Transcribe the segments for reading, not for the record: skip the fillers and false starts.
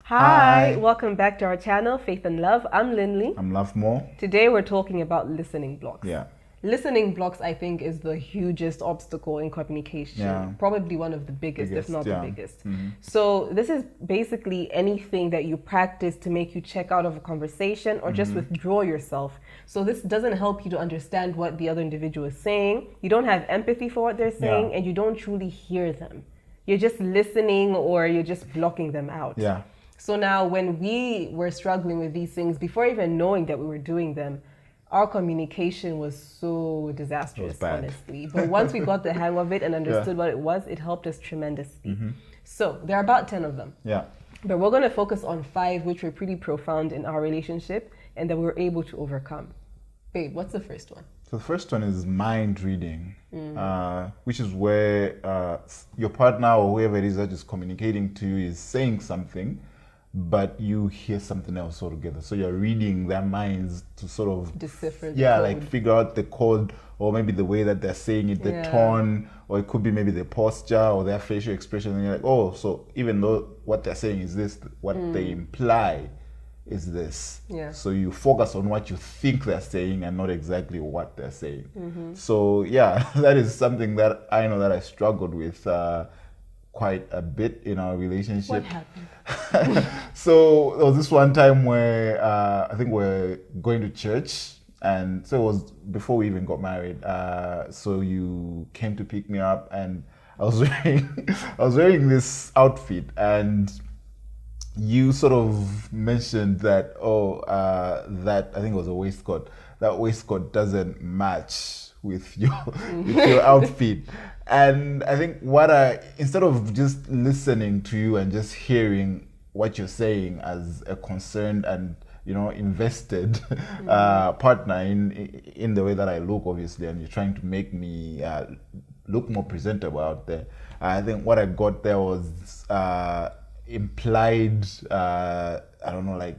Hi, Hi. welcome back to our channel, Faith and Love. I'm Lindley. I'm Love More. Today we're talking about listening blocks. Yeah. Listening blocks, I think, is the hugest obstacle in communication. Yeah. Probably one of the biggest, if not yeah. the biggest. Mm-hmm. So this is basically anything that you practice to make you check out of a conversation or just withdraw yourself. So this doesn't help you to understand what the other individual is saying. You don't have empathy for what they're saying, and you don't truly hear them. You're just listening or you're just blocking them out. Yeah. So now when we were struggling with these things, before even knowing that we were doing them, our communication was so disastrous, honestly. But once we got the hang of it and understood what it was, it helped us tremendously. So there are about 10 of them. Yeah. But we're going to focus on 5 which were pretty profound in our relationship and that we were able to overcome. Babe, what's the first one? So the first one is mind reading, which is where your partner or whoever it is that is communicating to you is saying something, but you hear something else altogether. So you're reading their minds to sort of decipher the code. like figure out the code, or maybe the way that they're saying it, the tone, or it could be maybe the posture or their facial expression. And you're like, oh, so even though what they're saying is this, what they imply is this. Yeah. So you focus on what you think they're saying and not exactly what they're saying. So yeah, that is something that I know that I struggled with quite a bit in our relationship. What happened? So there was this one time where I think we're going to church, and so it was before we even got married. So you came to pick me up, and I was wearing this outfit, and you sort of mentioned that that I think it was a waistcoat. That waistcoat doesn't match with your outfit. And I think instead of just listening to you and just hearing what you're saying as a concerned and invested partner in the way that I look, obviously, and you're trying to make me look more presentable out there, I think what I got there was implied, I don't know, like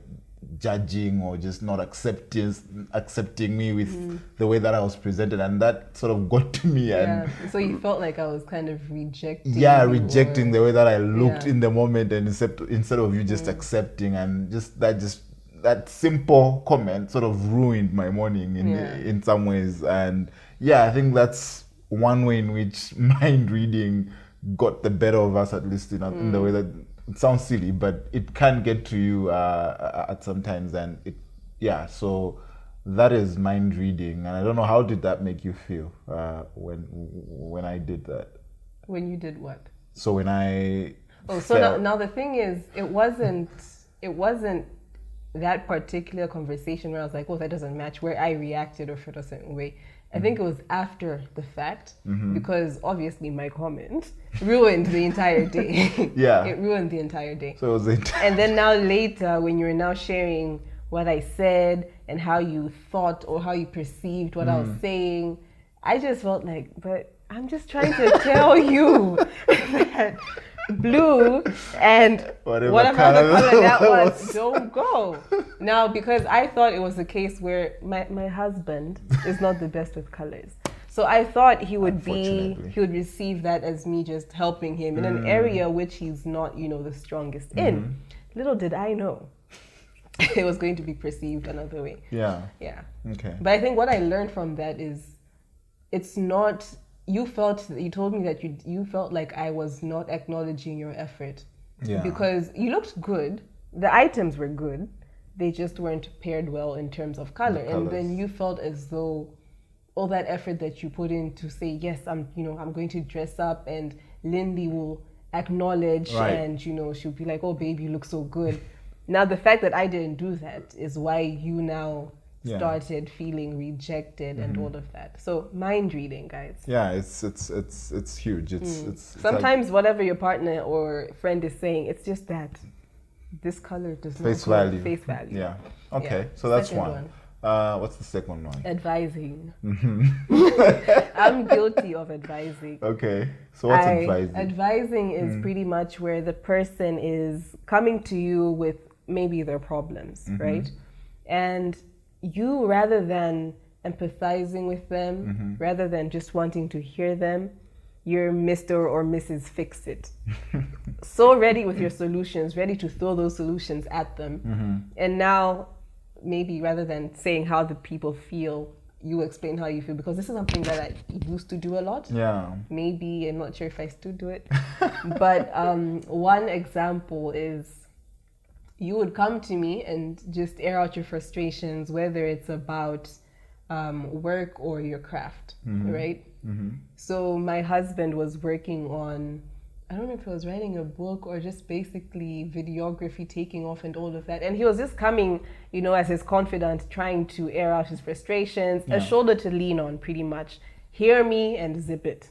judging or just not accepting me with the way that I was presented, and that sort of got to me. And so you felt like I was kind of rejecting rejecting the way that I looked in the moment, and instead of you just accepting, and that simple comment sort of ruined my morning in some ways. And I think that's one way in which mind reading got the better of us, at least in the way that it sounds silly, but it can get to you at some times. And so that is mind reading. And I don't know, how did that make you feel when I did that? When you did what? So when I now the thing is, it wasn't that particular conversation where I was like, oh, that doesn't match, where I reacted or felt a certain way. I think it was after the fact, because obviously my comment ruined the entire day. It ruined the entire day. So it was and then now later, when you're now sharing what I said and how you thought or how you perceived what I was saying, I just felt like, but I'm just trying to tell you that blue and whatever other color that was, don't go. Now, because I thought it was a case where my husband is not the best with colors. So I thought he would receive that as me just helping him in an area which he's not, the strongest in. Little did I know it was going to be perceived another way. Yeah. Okay. But I think what I learned from that is, it's not, you told me that you felt like I was not acknowledging your effort. Because you looked good, the items were good, they just weren't paired well in terms of color. And then you felt as though all that effort that you put in to say, yes, I'm going to dress up, and Lindy will acknowledge, and she'll be like, oh babe, you look so good. Now the fact that I didn't do that is why you now started feeling rejected and all of that. So mind reading, guys. Yeah, it's huge. It's sometimes like, whatever your partner or friend is saying, it's just that this color does face not value. Face value. Yeah. Okay. So that's one. What's the second one? Advising. I'm guilty of advising. Okay. So what's advising? Advising is pretty much where the person is coming to you with maybe their problems, right? And you, rather than empathizing with them, rather than just wanting to hear them, you're Mr. or Mrs. Fix-It. so ready with your solutions, ready to throw those solutions at them. And now, maybe rather than saying how the people feel, you explain how you feel, because this is something that I used to do a lot. Yeah. Maybe, I'm not sure if I still do it. But one example is you would come to me and just air out your frustrations, whether it's about work or your craft, right? So my husband was working on, I don't know if he was writing a book or just basically videography taking off and all of that. And he was just coming, you know, as his confidant, trying to air out his frustrations, a shoulder to lean on pretty much. Hear me and zip it.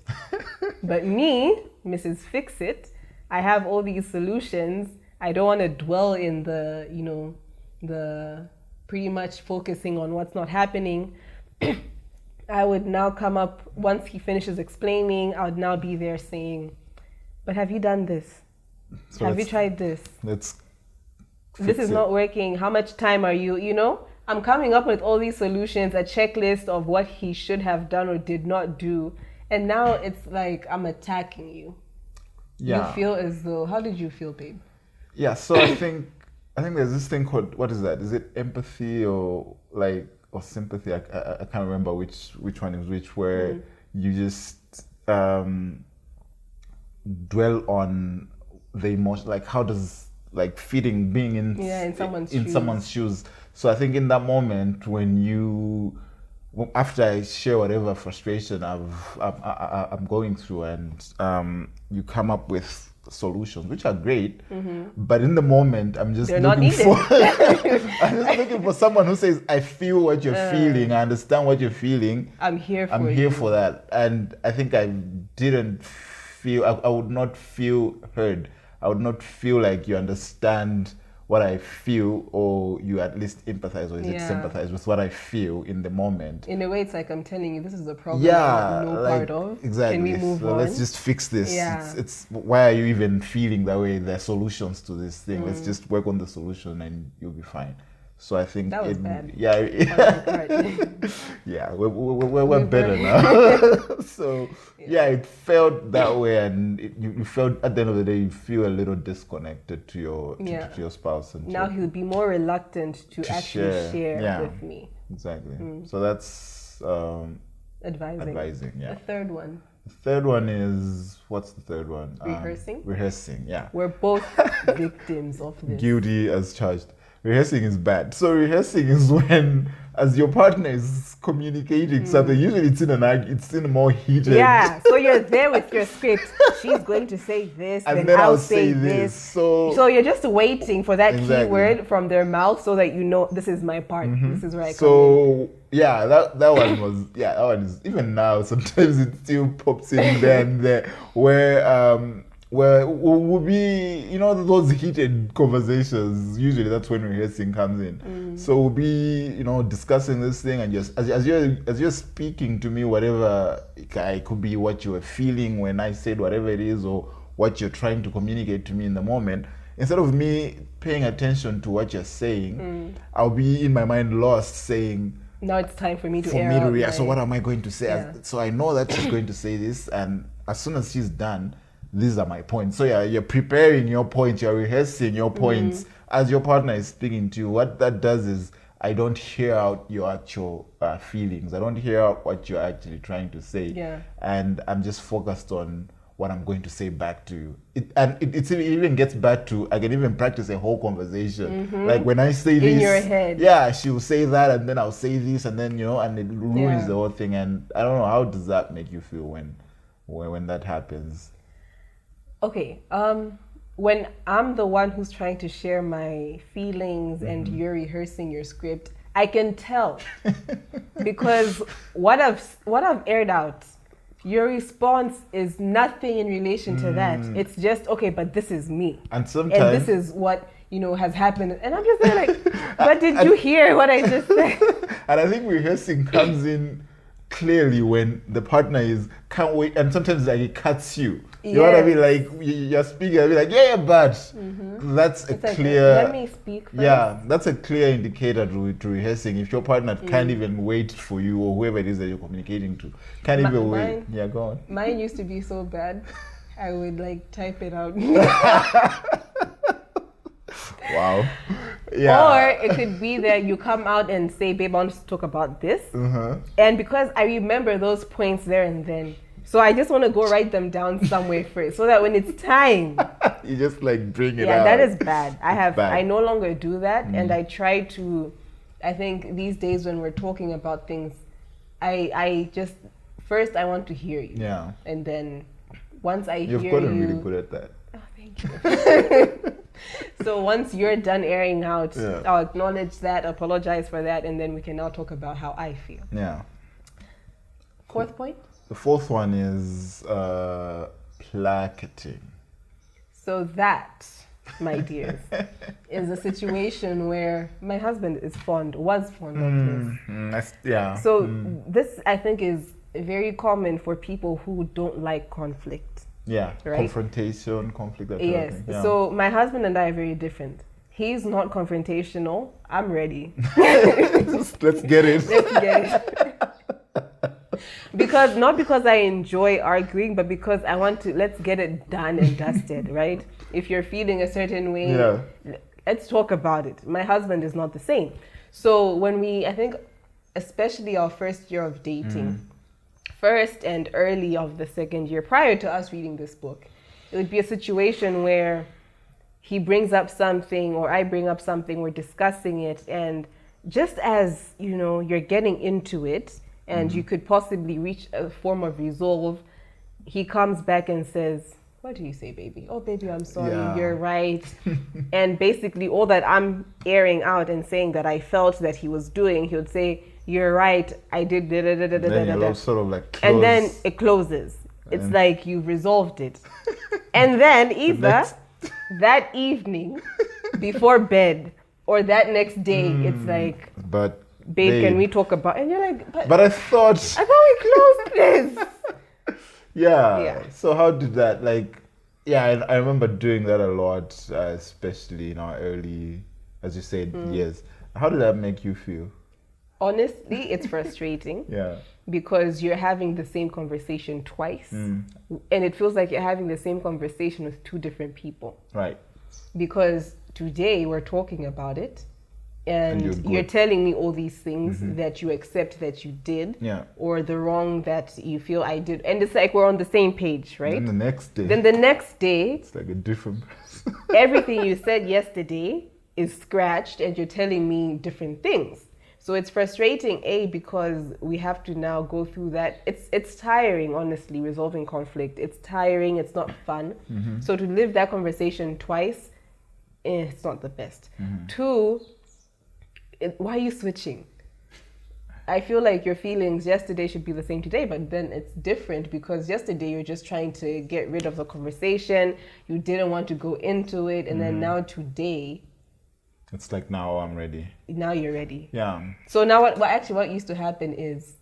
But me, Mrs. Fix It, I have all these solutions. I don't want to dwell in the, you know, the pretty much focusing on what's not happening. I would now come up, once he finishes explaining, I would now be there saying, but have you done this? So have you tried this? This is not working. How much time are you, you know? I'm coming up with all these solutions, a checklist of what he should have done or did not do. And now it's like I'm attacking you. Yeah. You feel as though, how did you feel, babe? Yeah, so I think there's this thing called, what is that? Is it empathy or sympathy? I can't remember which one is which, where you just dwell on the emotion, like how does being in someone's shoes. So I think in that moment after I share whatever frustration I'm going through, and you come up with solutions, which are great, but in the moment I'm just looking for someone who says, I feel what you're feeling, I understand what you're feeling, I'm here for that. And I think I didn't feel, I would not feel heard. I would not feel like you understand what I feel, or you at least empathize or sympathize with what I feel in the moment. In a way, it's like I'm telling you, this is a problem I'm no part of. Exactly. Can we move on? Let's just fix this. It's why are you even feeling that way? There are solutions to this thing. Let's just work on the solution and you'll be fine. So I think that was bad. Yeah, yeah, we're better now. So it felt that way, and you felt at the end of the day you feel a little disconnected to your spouse. And now he'll be more reluctant to actually share with me. Exactly. So that's advising. Yeah. The third one. The third one is, what's the third one? Rehearsing. Rehearsing. Yeah. We're both victims of this. Guilty as charged. Rehearsing is bad. So rehearsing is when, as your partner is communicating something, usually it's in a more heated. Yeah, so you're there with your script. She's going to say this, and then I'll say this. So you're just waiting for that keyword from their mouth so that you know, this is my part. This is where I come in. Yeah, that one was, that one is, even now, sometimes it still pops in there and there, where we'll be, you know, those heated conversations, usually that's when rehearsing comes in. So we'll be, you know, discussing this thing, and just as you're speaking to me, whatever it could be, what you were feeling when I said whatever it is, or what you're trying to communicate to me in the moment, instead of me paying attention to what you're saying, I'll be in my mind lost saying, now it's time for me to react. So what am I going to say? Yeah. So I know that she's going to say this, and as soon as she's done, these are my points. So you're preparing your points, you're rehearsing your points as your partner is speaking to you. What that does is, I don't hear out your actual feelings. I don't hear out what you're actually trying to say. Yeah. And I'm just focused on what I'm going to say back to you. It even gets back to, I can even practice a whole conversation. Like when I say this, in your head. Yeah, she'll say that, and then I'll say this, and then, you know, and it ruins the whole thing. And I don't know, how does that make you feel when that happens? Okay, when I'm the one who's trying to share my feelings and you're rehearsing your script, I can tell because what I've aired out, your response is nothing in relation to that. It's just, okay, but this is me, and sometimes, and this is what, you know, has happened, and I'm just there like, but did you hear what I just said? And I think rehearsing comes in clearly when the partner can't wait, and sometimes like it cuts you. You know what I mean? Like you're speaking, I'll be like, but that's a clear. Let me speak first. Yeah, that's a clear indicator to rehearsing. If your partner can't even wait for you, or whoever it is that you're communicating to can't even wait. Yeah, go on. Mine used to be so bad. I would like type it out. Wow. Yeah. Or it could be that you come out and say, babe, I want to talk about this. And because I remember those points there and then, so I just want to go write them down somewhere first so that when it's time, you just like bring it out. Yeah, that is bad. Bad. I no longer do that. And I try to, I think these days when we're talking about things, I just, first I want to hear you. Yeah. And then once I You've hear gotten you. really good at that. Oh, thank you. So once you're done airing out, I'll acknowledge that, apologize for that, and then we can now talk about how I feel. Yeah. Fourth point? The fourth one is placating. So that, my dears, is a situation where my husband was fond of this. So this, I think, is very common for people who don't like conflict. Yeah, right? Confrontation, conflict, that kind of thing. Yeah. So my husband and I are very different. He's not confrontational. I'm ready. Let's get it. Let's get it. Not because I enjoy arguing, but because I want to, let's get it done and dusted, right? If you're feeling a certain way, let's talk about it. My husband is not the same. So when I think, especially our first year of dating, first and early of the second year, prior to us reading this book, it would be a situation where he brings up something or I bring up something, we're discussing it, and just as, you're getting into it and you could possibly reach a form of resolve, he comes back and says, what do you say, baby? Oh, baby, I'm sorry, you're right. And basically all that I'm airing out and saying that I felt that he was doing, he would say, you're right, I did Then sort of like close. And then it closes. It's like you've resolved it. And then either that evening before bed or that next day, it's like, but babe, can we talk about, and you're like, but I thought we closed this. Yeah. So how did that, I remember doing that a lot, especially in our early, as you said, years. How did that make you feel? Honestly, it's frustrating. Because you're having the same conversation twice. And it feels like you're having the same conversation with two different people. Right. Because today we're talking about it. And you're telling me all these things that you accept that you did. Or the wrong that you feel I did. And it's like we're on the same page, right? Then the next day. It's like a different person. Everything you said yesterday is scratched and you're telling me different things. So it's frustrating, because we have to now go through that. It's tiring, honestly, resolving conflict. It's tiring, it's not fun. So to live that conversation twice, it's not the best. Two, why are you switching? I feel like your feelings yesterday should be the same today, but then it's different because yesterday you're just trying to get rid of the conversation. You didn't want to go into it. And then now today, it's like, now I'm ready. Now you're ready. Yeah. So now what used to happen is,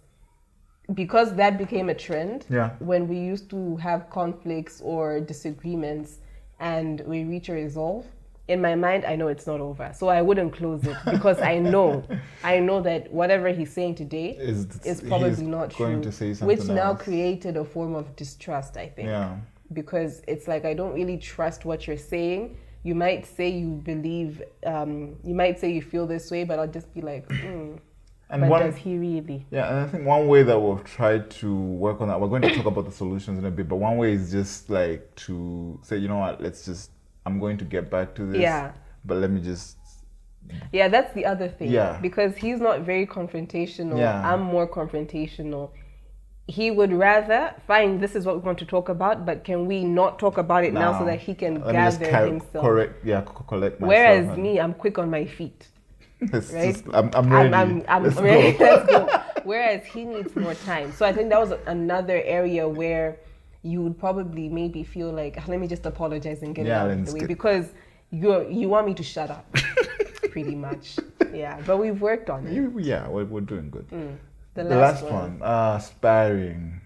because that became a trend, when we used to have conflicts or disagreements and we reach a resolve, in my mind, I know it's not over. So I wouldn't close it because I know that whatever he's saying today is probably not true. To say something which now else. Created a form of distrust, I think. Yeah. Because it's like, I don't really trust what you're saying. You might say you believe, you might say you feel this way, but I'll just be like, and but does he really? Yeah, and I think one way that we've tried to work on that, we're going to talk about the solutions in a bit, but one way is just like to say, you know what, I'm going to get back to this. Yeah. But let me just... Yeah, that's the other thing. Yeah. Because he's not very confrontational. Yeah. I'm more confrontational. He would rather, fine, this is what we want to talk about, but can we not talk about it now so that he can gather himself? Collect myself. Whereas me, I'm quick on my feet. Right? I'm ready. I'm ready. Let's go. Whereas he needs more time. So I think that was another area where you would probably maybe feel like, let me just apologize and get it out of the way. Because you want me to shut up, pretty much. Yeah, but we've worked on it. We're doing good. The last one, sparring.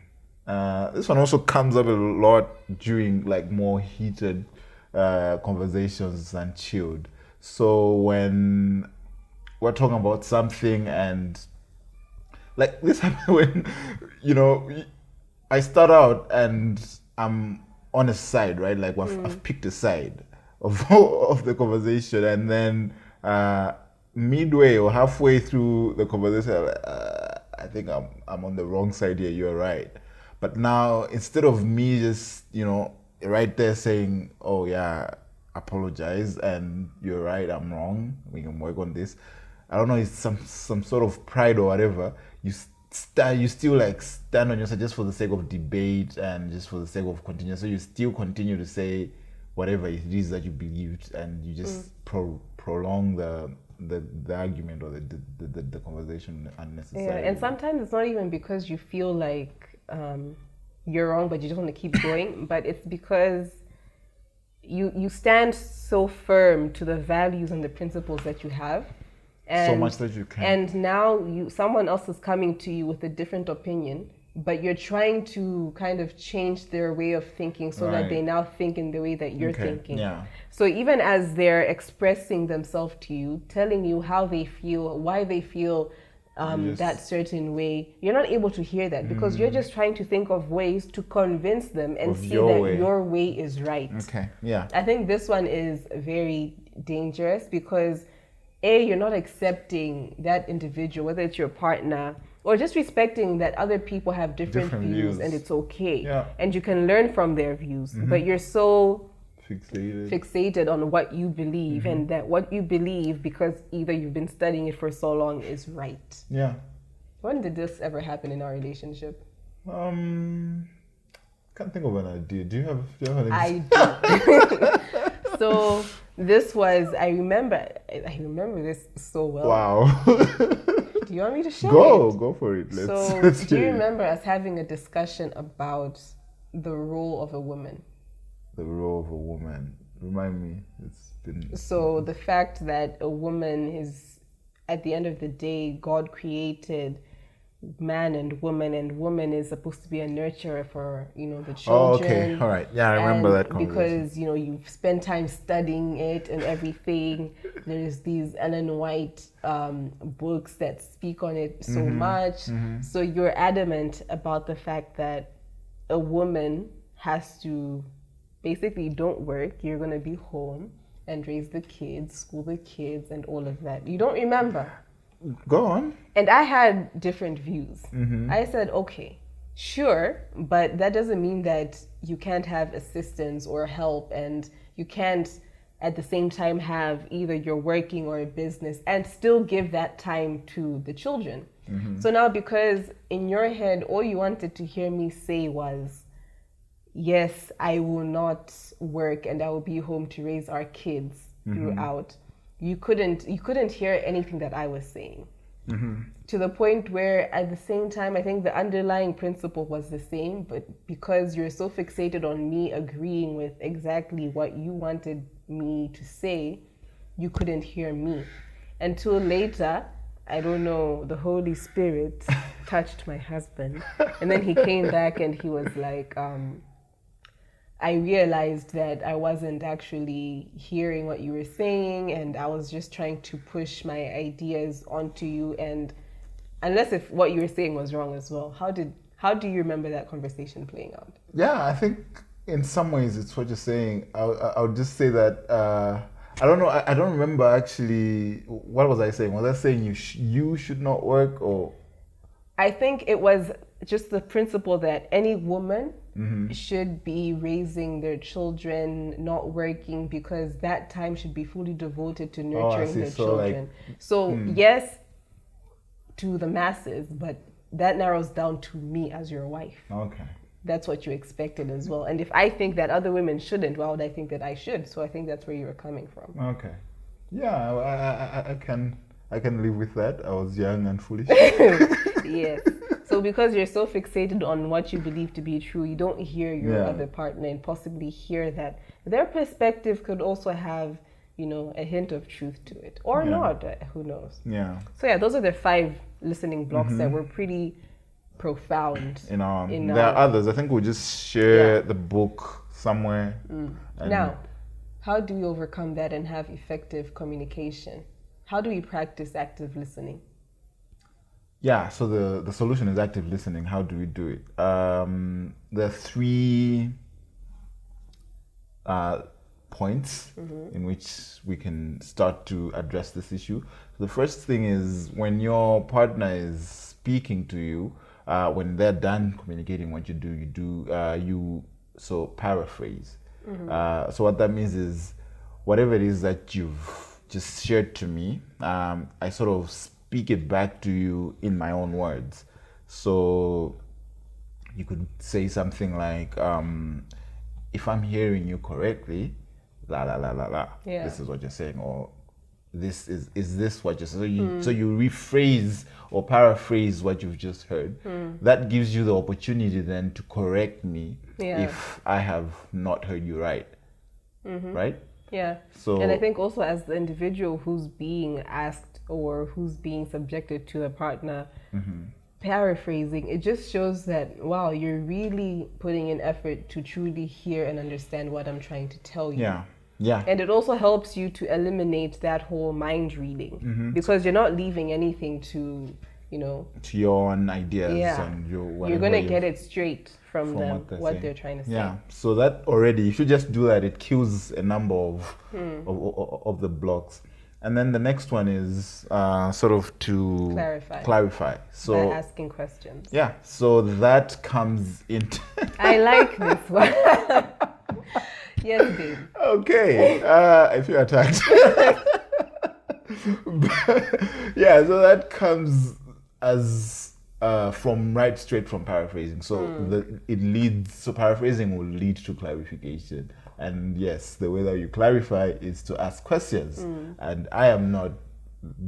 This one also comes up a lot during more heated conversations and chilled. So when we're talking about something and this happened when, I start out and I'm honest side, right? Like I've picked a side of of the conversation, and then midway or halfway through the conversation, I'm like, I think I'm on the wrong side here. You're right. But now, instead of me just right there saying, "Oh yeah, apologize," and you're right, I'm wrong. We can work on this. I don't know. It's some sort of pride or whatever. You still like stand on your side just for the sake of debate and just for the sake of continue. So you still continue to say whatever it is that you believed, and you just prolong the argument or the conversation unnecessarily. Yeah, and sometimes it's not even because you feel like you're wrong, but you just want to keep going. But it's because you stand so firm to the values and the principles that you have. And, so much that you can. And now someone else is coming to you with a different opinion, but you're trying to kind of change their way of thinking so that they now think in the way that you're thinking. Yeah. So even as they're expressing themselves to you, telling you how they feel, why they feel that certain way, you're not able to hear that because you're just trying to think of ways to convince them and see that your way is right. Okay, yeah. I think this one is very dangerous because you're not accepting that individual, whether it's your partner, or just respecting that other people have different views and it's okay. Yeah. And you can learn from their views. But you're so fixated on what you believe and that what you believe, because either you've been studying it for so long, is right. Yeah. When did this ever happen in our relationship? Can't think of an idea. Do you have an I do. So this was, I remember this so well. Wow. Do you want me to share it? Go for it. Let's do you remember us having a discussion about the role of a woman? The role of a woman. Remind me. It's been... So the fact that a woman is, at the end of the day, God created man and woman is supposed to be a nurturer for the children. Oh, okay, all right, yeah, I remember that conversation. Because you've spent time studying it and everything. There's these Ellen White books that speak on it so much. So you're adamant about the fact that a woman has to basically don't work. You're gonna be home and raise the kids, school the kids, and all of that. You don't remember? Go on. And I had different views. I said, okay, sure, but that doesn't mean that you can't have assistance or help, and you can't at the same time have either you're working or a business and still give that time to the children. So now, because in your head, all you wanted to hear me say was, yes, I will not work and I will be home to raise our kids throughout. You couldn't hear anything that I was saying. To the point where at the same time, I think the underlying principle was the same, but because you're so fixated on me agreeing with exactly what you wanted me to say, you couldn't hear me. Until later, I don't know, the Holy Spirit touched my husband. And then he came back and he was like, I realized that I wasn't actually hearing what you were saying, and I was just trying to push my ideas onto you. And unless if what you were saying was wrong as well, how do you remember that conversation playing out? Yeah, I think in some ways it's what you're saying. I'll just say that I don't know. I don't remember actually. What was I saying? Was I saying you should not work, or? I think it was just the principle that any woman should be raising their children, not working, because that time should be fully devoted to nurturing their children. Yes, to the masses, but that narrows down to me as your wife. Okay. That's what you expected as well. And if I think that other women shouldn't, why would I think that I should? So I think that's where you were coming from. Okay. Yeah, I can live with that. I was young and foolish. Yes. So because you're so fixated on what you believe to be true, you don't hear your other partner and possibly hear that their perspective could also have, a hint of truth to it. Or not, who knows? Yeah. So those are the 5 listening blocks that were pretty profound. There are others. I think we'll just share the book somewhere. Now, how do we overcome that and have effective communication? How do we practice active listening? Yeah, so the solution is active listening. How do we do it? There are 3 points in which we can start to address this issue. The first thing is when your partner is speaking to you, when they're done communicating what you do, you paraphrase. So what that means is whatever it is that you've just shared to me, I sort of speak it back to you in my own words. So you could say something like, if I'm hearing you correctly, la la la la la. Yeah. This is what you're saying, or this is this what you're saying. So you rephrase or paraphrase what you've just heard. That gives you the opportunity then to correct me if I have not heard you right. Right? Yeah. So, and I think also as the individual who's being asked or who's being subjected to a partner, paraphrasing, it just shows that, wow, you're really putting in effort to truly hear and understand what I'm trying to tell you. Yeah. And it also helps you to eliminate that whole mind reading because you're not leaving anything to, to your own ideas and you're going to get it straight from them, what they're trying to say. Yeah. So that already, if you just do that, it kills a number of the blocks. And then the next one is sort of to clarify. So by asking questions. Yeah. So that comes into. I like this one. Yes, babe. Okay. I feel attacked. Yeah. So that comes as straight from paraphrasing. So paraphrasing will lead to clarification. And yes, the way that you clarify is to ask questions. And I am not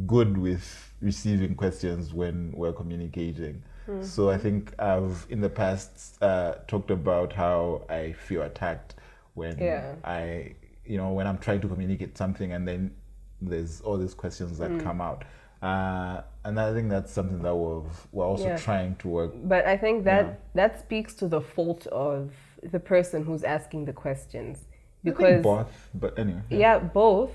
good with receiving questions when we're communicating. So I think I've in the past talked about how I feel attacked when when I'm trying to communicate something and then there's all these questions that come out. And I think that's something that we're also trying to work. But I think that speaks to the fault of the person who's asking the questions. Because I think both, but anyway. Yeah, both.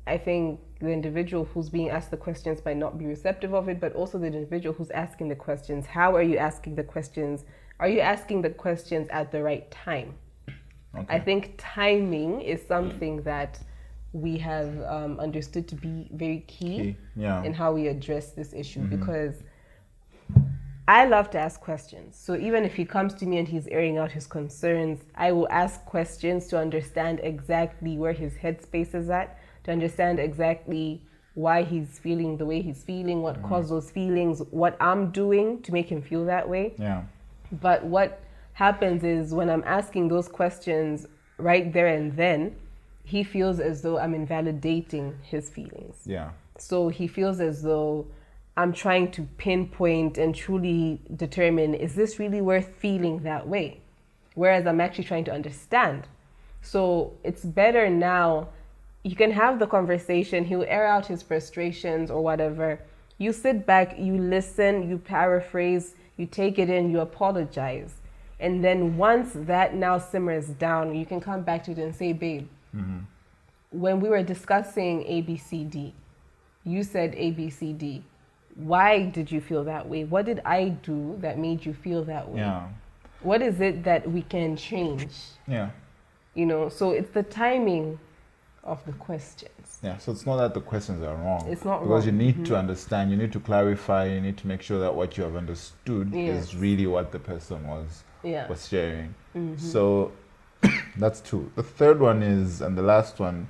I think the individual who's being asked the questions might not be receptive of it, but also the individual who's asking the questions. How are you asking the questions? Are you asking the questions at the right time? Okay. I think timing is something that we have understood to be very key in how we address this issue, because I love to ask questions. So even if he comes to me and he's airing out his concerns, I will ask questions to understand exactly where his headspace is at, to understand exactly why he's feeling the way he's feeling, what caused those feelings, what I'm doing to make him feel that way. Yeah. But what happens is when I'm asking those questions right there and then, he feels as though I'm invalidating his feelings. Yeah. So he feels as though I'm trying to pinpoint and truly determine, is this really worth feeling that way? Whereas I'm actually trying to understand. So it's better now, you can have the conversation, he'll air out his frustrations or whatever. You sit back, you listen, you paraphrase, you take it in, you apologize. And then once that now simmers down, you can come back to it and say, babe, when we were discussing ABCD, you said ABCD. Why did you feel that way? What did I do that made you feel that way? Yeah. What is it that we can change? Yeah. So it's the timing of the questions. Yeah, so it's not that the questions are wrong. It's not because wrong. You need to understand, you need to clarify, you need to make sure that what you have understood is really what the person was sharing. So that's two. The third one is, and the last one,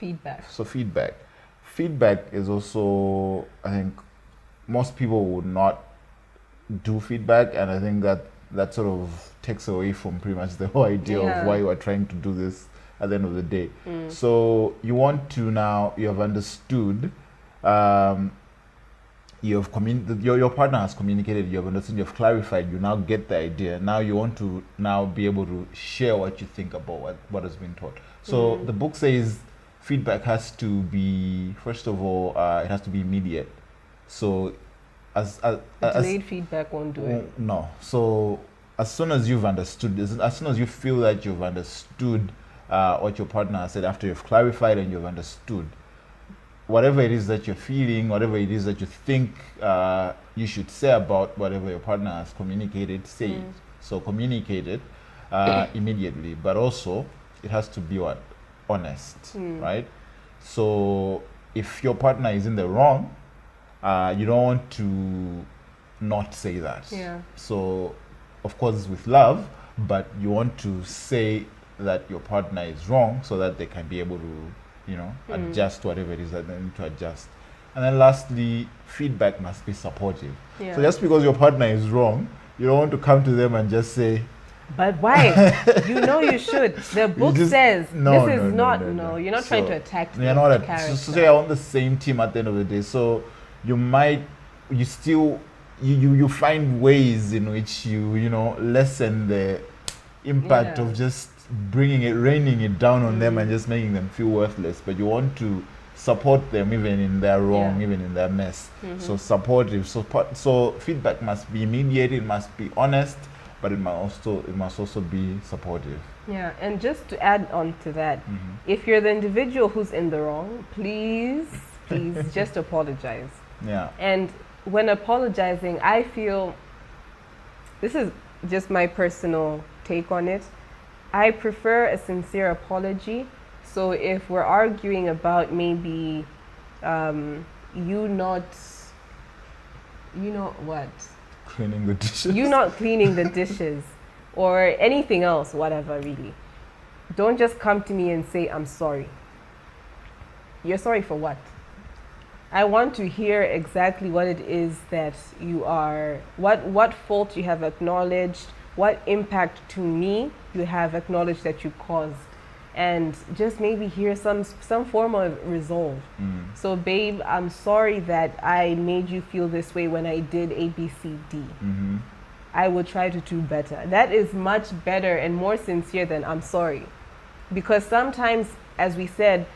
feedback. So feedback is also, I think most people would not do feedback, and I think that sort of takes away from pretty much the whole idea of why you are trying to do this at the end of the day. So you want to now, you have understood, you have your partner has communicated, you have understood, you have clarified, you now get the idea. Now you want to now be able to share what you think about what has been taught. So the book says feedback has to be, first of all, it has to be immediate. So as delayed feedback won't do it. No. So as soon as you've understood, as soon as you feel that you've understood what your partner has said, after you've clarified and you've understood, whatever it is that you're feeling, whatever it is that you think you should say about whatever your partner has communicated, say it. So communicate it immediately, but also it has to be what? Honest, right? So if your partner is in the wrong, you don't want to not say that. Yeah. So, of course, with love, but you want to say that your partner is wrong so that they can be able to, adjust whatever it is that they need to adjust. And then lastly, feedback must be supportive. Yeah. So just because your partner is wrong, you don't want to come to them and just say, but why? You should. The book says no, this is no, not. No, you're not trying to attack the you're not character. so you're on the same team at the end of the day. So you find ways in which you lessen the impact of just raining it down on them and just making them feel worthless. But you want to support them even in their wrong, even in their mess. So supportive. So feedback must be immediate. It must be honest, but it must also be supportive. Yeah, and just to add on to that, if you're the individual who's in the wrong, please just apologize. Yeah. And when apologizing, I feel, this is just my personal take on it, I prefer a sincere apology. So if we're arguing about maybe you not cleaning the dishes, you not cleaning the dishes or anything else, whatever, really, don't just come to me and say I'm sorry. You're sorry for what? I want to hear exactly what it is that you are, what fault you have acknowledged, what impact to me you have acknowledged that you caused, and just maybe hear some form of resolve. So babe, I'm sorry that I made you feel this way when I did A, B, C, D. I will try to do better. That is much better and more sincere than I'm sorry. Because sometimes, as we said,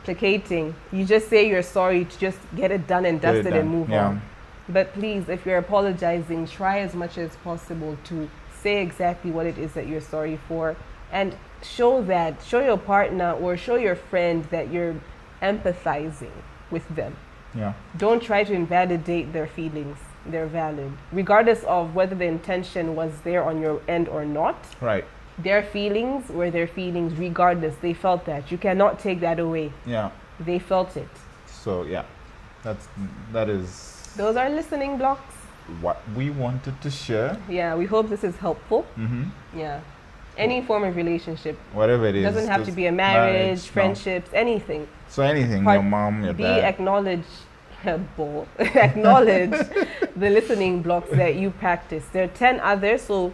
placating, you just say you're sorry to just get it done and dusted and move on. But please, if you're apologizing, try as much as possible to say exactly what it is that you're sorry for, and show your partner or show your friend that you're empathizing with them. Don't try to invalidate their feelings. They're valid, regardless of whether the intention was there on your end or not. Right. Their feelings were their feelings regardless. They felt that. You cannot take that away. Yeah. They felt it. So yeah, that is. Those are listening blocks. What we wanted to share. Yeah, we hope this is helpful. Yeah. Any form of relationship. Whatever it is. Doesn't have to be a marriage, friendships, anything. So anything, your mom, your dad. Acknowledge the listening blocks that you practice. There are 10 others, so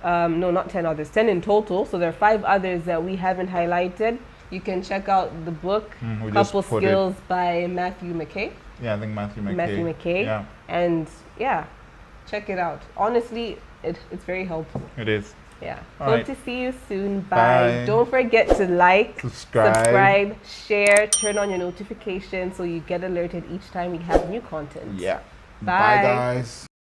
no, not 10 others, 10 in total. So there are 5 others that we haven't highlighted. You can check out the book, Couple Skills by Matthew McKay. Yeah, I think Matthew McKay. Yeah. And yeah, check it out. Honestly, it's very helpful. It is. Yeah. All Hope right. to see you soon. Bye. Bye. Don't forget to like, subscribe, share, turn on your notifications so you get alerted each time we have new content. Yeah. Bye Bye guys.